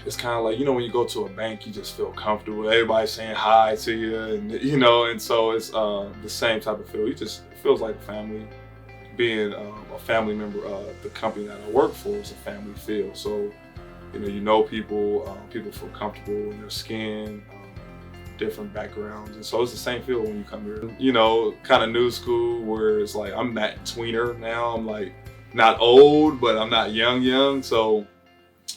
it's kind of like, you know, when you go to a bank, you just feel comfortable. Everybody's saying hi to you, and you know, and so it's the same type of feel. It feels like family. Being a family member of the company that I work for is a family feel. So, you know people, people feel comfortable in their skin, different backgrounds, and so it's the same feel when you come here. You know, kind of new school where it's like I'm that tweener now. I'm like not old, but I'm not young. So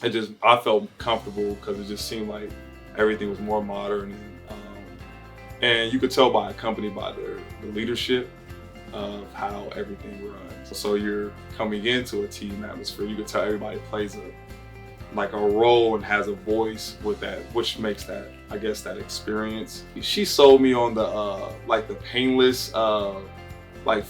I felt comfortable because it just seemed like everything was more modern, and you could tell by a company by the leadership of how everything runs. So you're coming into a team atmosphere. You could tell everybody plays a role and has a voice with that, which makes that, I guess, that experience. She sold me on the the painless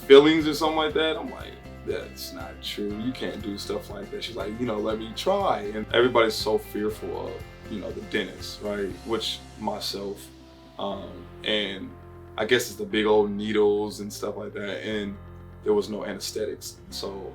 feelings or something like that. I'm like, that's not true. You can't do stuff like that. She's like, let me try. And everybody's so fearful of, the dentist, right? Which myself, and I guess it's the big old needles and stuff like that. And there was no anesthetics. So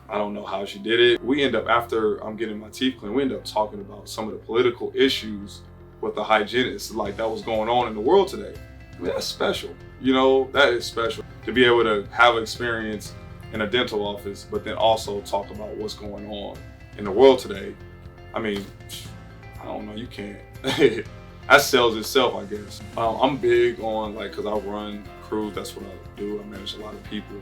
I don't know how she did it. We end up, after I'm getting my teeth cleaned, we end up talking about some of the political issues with the hygienist, like that was going on in the world today. I mean, that's special. That is special to be able to have experience in a dental office, but then also talk about what's going on in the world today. I mean, I don't know, you can't. That sells itself, I guess. I'm big on, because I run crews, that's what I do. I manage a lot of people.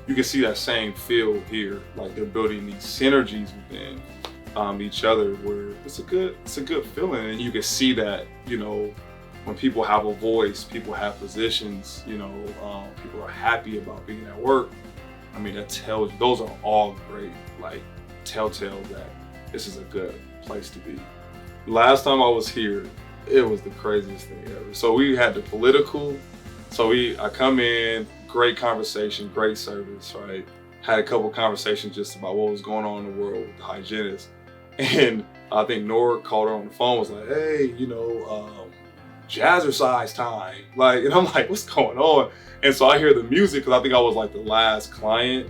You can see that same feel here, like they're building these synergies within each other, where it's a good feeling. And you can see that, when people have a voice, people have positions, people are happy about being at work. I mean, that tells you, those are all great, telltales that this is a good place to be. Last time I was here, it was the craziest thing ever. So we had the political, I come in, great conversation, great service, right? Had a couple conversations just about what was going on in the world with the hygienist. And I think Nora called her on the phone, was like, hey, jazzercise time. And I'm like, what's going on? And so I hear the music, because I think I was the last client.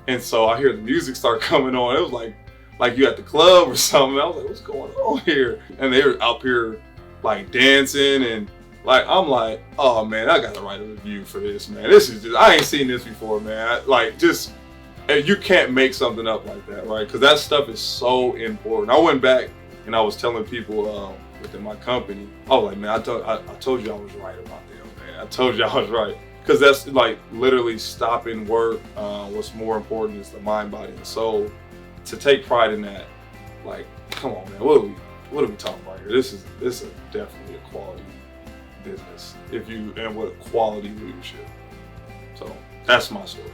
And so I hear the music start coming on. It was like you at the club or something. I was like, what's going on here? And they were up here dancing, and I'm like, oh man, I gotta write a review for this, man. This is just, I ain't seen this before, man. And you can't make something up like that, right? Because that stuff is so important. I went back and I was telling people within my company, I was like, man, I told you I was right about them, man. I told you I was right. Because that's literally stopping work. What's more important is the mind, body, and soul. To take pride in that, come on, man, what are we talking about here? This is definitely a quality business, and with quality leadership. So that's my story.